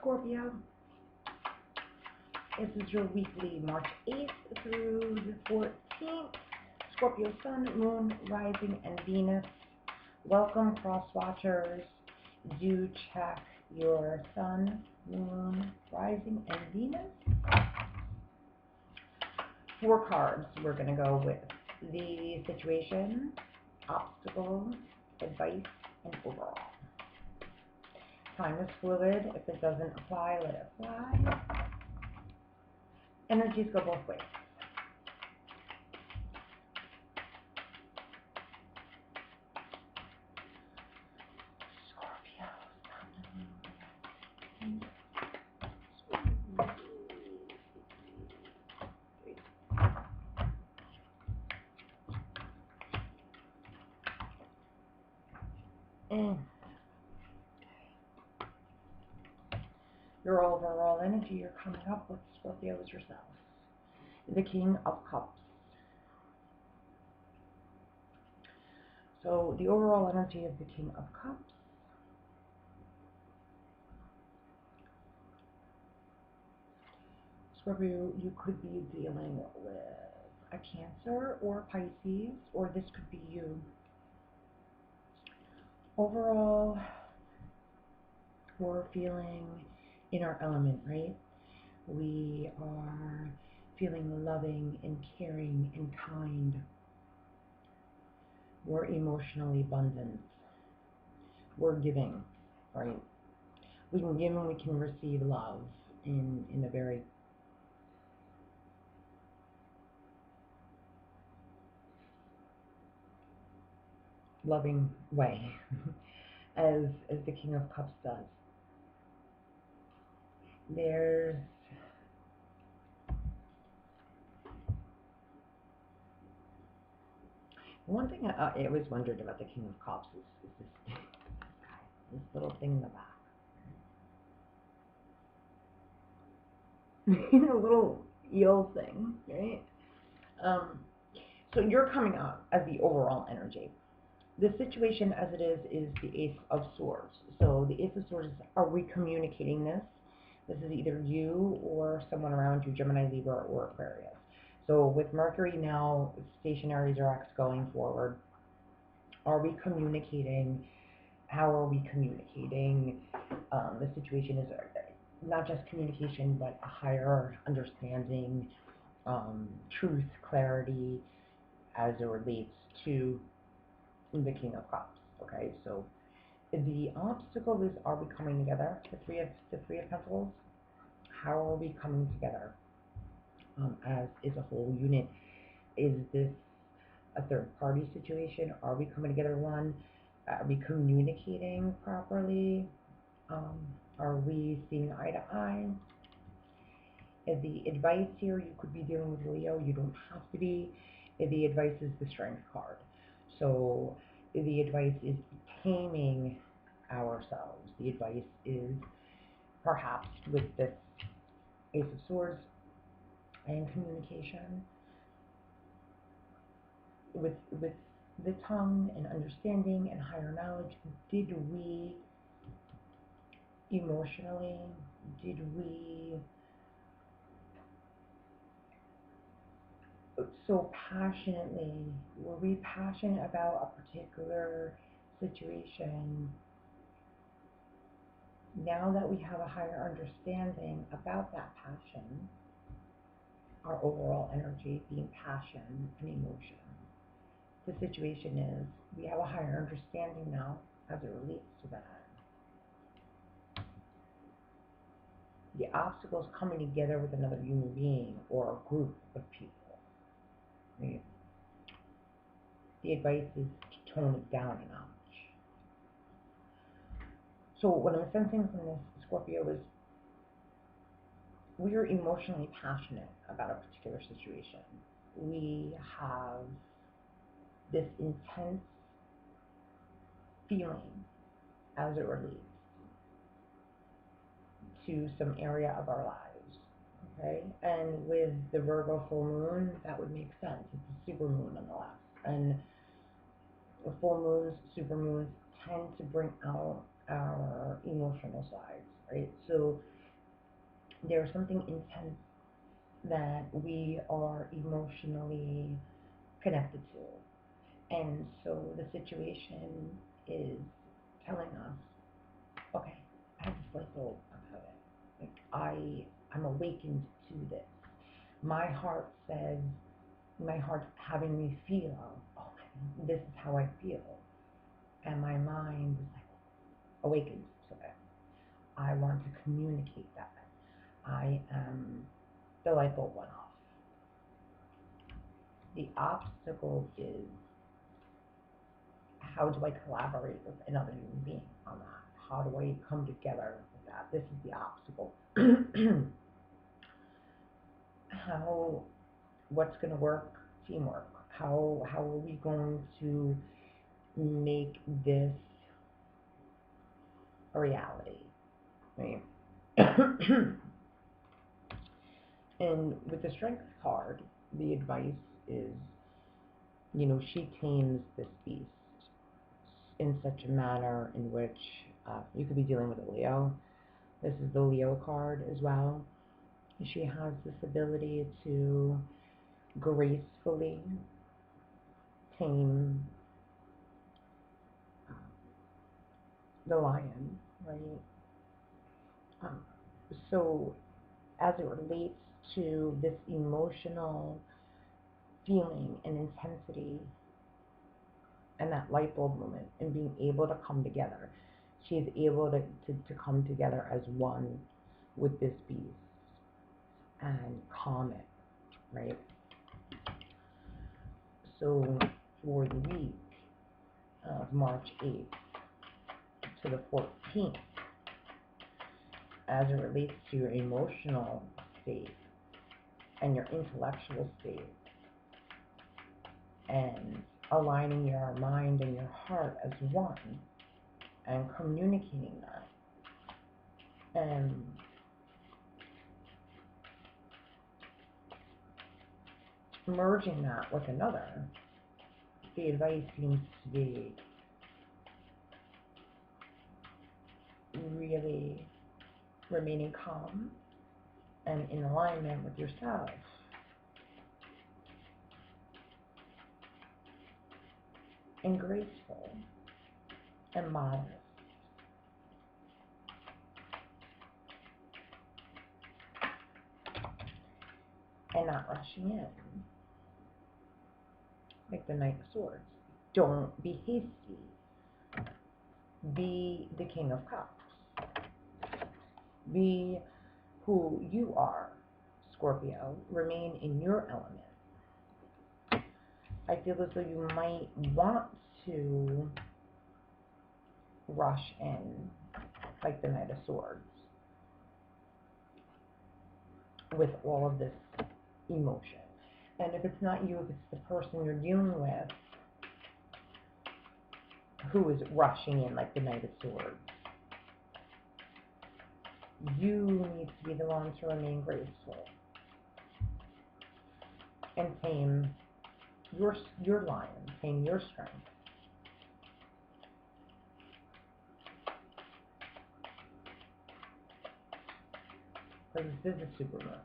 Scorpio. This is your weekly March 8th through the 14th. Scorpio Sun, Moon, Rising, and Venus. Welcome, cross watchers. Do check your Sun, Moon, Rising, and Venus. 4 cards. We're going to go with the situation, obstacles, advice, and overall. Time is fluid. If it doesn't apply, let it fly. Energies go both ways. Scorpio. Your overall energy you're coming up with, Scorpio, is yourself. The King of Cups. So the overall energy of the King of Cups. Scorpio, you could be dealing with a Cancer or Pisces, or this could be you. Overall, we're feeling in our element, right? We are feeling loving and caring and kind. We're emotionally abundant. We're giving, right? We can give and we can receive love in a very loving way, as the King of Cups does. There's one thing I always wondered about the King of Cups is this little thing in the back. A little eel thing, right? So you're coming out as the overall energy. The situation as it is the Ace of Swords. So the Ace of Swords is, are we communicating this? This is either you or someone around you, Gemini, Libra, or Aquarius. So with Mercury now stationary direct going forward, are we communicating? How are we communicating? The situation is not just communication, but a higher understanding, truth, clarity, as it relates to the King of Cups. Okay, so the obstacle is, are we coming together? The Three of Pentacles. How are we coming together as is a whole unit? Is this a third party situation? Are we coming together one? Are we communicating properly? Are we seeing eye to eye? The advice here, you could be dealing with Leo. You don't have to be. The advice is the Strength card. So the advice is taming ourselves. The advice is perhaps with this Ace of Swords and communication, with the tongue and understanding and higher knowledge. Did we emotionally, did we so passionately, were we passionate about a particular situation? Now that we have a higher understanding about that passion, our overall energy being passion and emotion, the situation is we have a higher understanding now as it relates to that. The obstacles coming together with another human being or a group of people. Right? The advice is to tone it down a notch. So what I'm sensing from this, Scorpio, is we are emotionally passionate about a particular situation. We have this intense feeling as it relates to some area of our lives. Okay? And with the Virgo full moon, that would make sense. It's a super moon nonetheless. And the full moons, super moons tend to bring out our emotional sides, right? So there's something intense that we are emotionally connected to. And so the situation is telling us, okay, I have this light bulb about it. Like I'm awakened to this. My heart says, my heart's having me feel, okay, this is how I feel. And my mind is like awakened to it. I want to communicate that. I am, the light bulb went off. The obstacle is, how do I collaborate with another human being on that? How do I come together with that? This is the obstacle. How, what's going to work? Teamwork. How are we going to make this a reality? Right? And with the strength card, the advice is, she tames this beast in such a manner in which you could be dealing with a Leo. This is the Leo card as well. She has this ability to gracefully tame the lion, right? Um, so as it relates to this emotional feeling and intensity and that light bulb moment and being able to come together, she's able to come together as one with this beast and calm it, right? So for the week of March 8th to the 14th, as it relates to your emotional state and your intellectual state, and aligning your mind and your heart as one and communicating that and merging that with another, the advice seems to be really remaining calm and in alignment with yourself. And graceful and modest. And not rushing in. Like the Knight of Swords. Don't be hasty. Be the King of Cups. Be who you are, Scorpio. Remain in your element. I feel as though you might want to rush in like the Knight of Swords with all of this emotion. And if it's not you, if it's the person you're dealing with who is rushing in like the Knight of Swords, you need to be the one to remain graceful and tame your lion, tame your strength. Because this is a supermoon,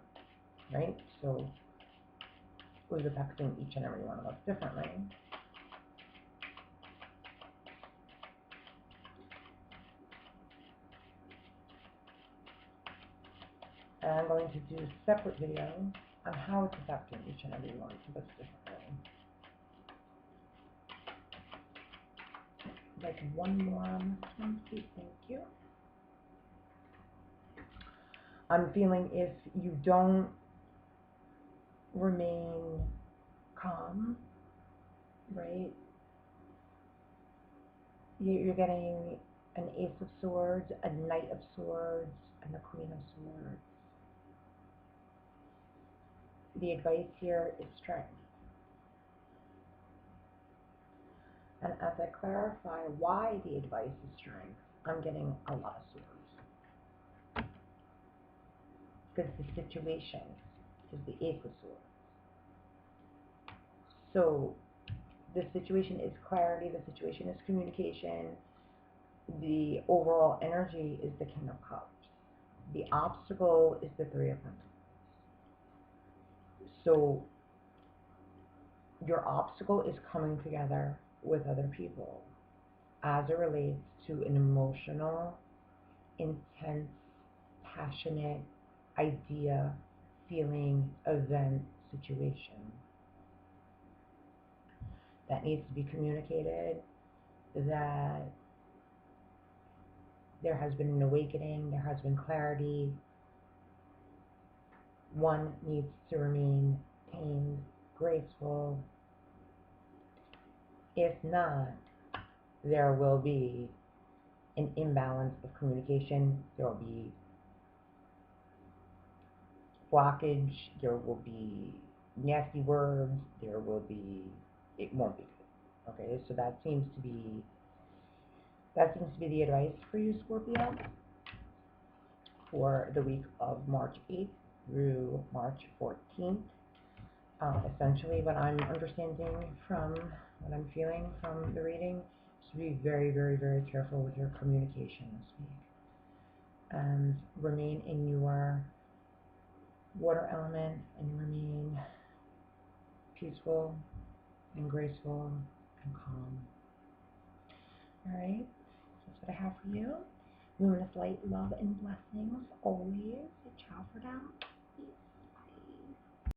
right? So it was affecting each and every one of us differently. And I'm going to do a separate video on how it's affecting each and every one of us differently. Like one more on this one, please, thank you. I'm feeling if you don't remain calm, right? You're getting an Ace of Swords, a Knight of Swords, and a Queen of Swords. The advice here is strength. And as I clarify why the advice is strength, I'm getting a lot of swords. Because the situation is the Ace of Swords. So the situation is clarity, the situation is communication, The overall energy is the King of Cups. The obstacle is the Three of Pentacles. So your obstacle is coming together with other people as it relates to an emotional, intense, passionate idea, feeling, event, situation that needs to be communicated, that there has been an awakening, there has been clarity. One needs to remain tamed, graceful. If not, there will be an imbalance of communication. There will be blockage. There will be nasty words. There will be, it won't be good. Okay, so that seems to be the advice for you, Scorpio, for the week of March 8th through March 14th. Essentially, what I'm understanding from what I'm feeling from the reading is to be very, very, very careful with your communication this week. And remain in your water element and remain peaceful and graceful and calm. Alright, that's what I have for you. Luminous light, love, and blessings always. Ciao for now.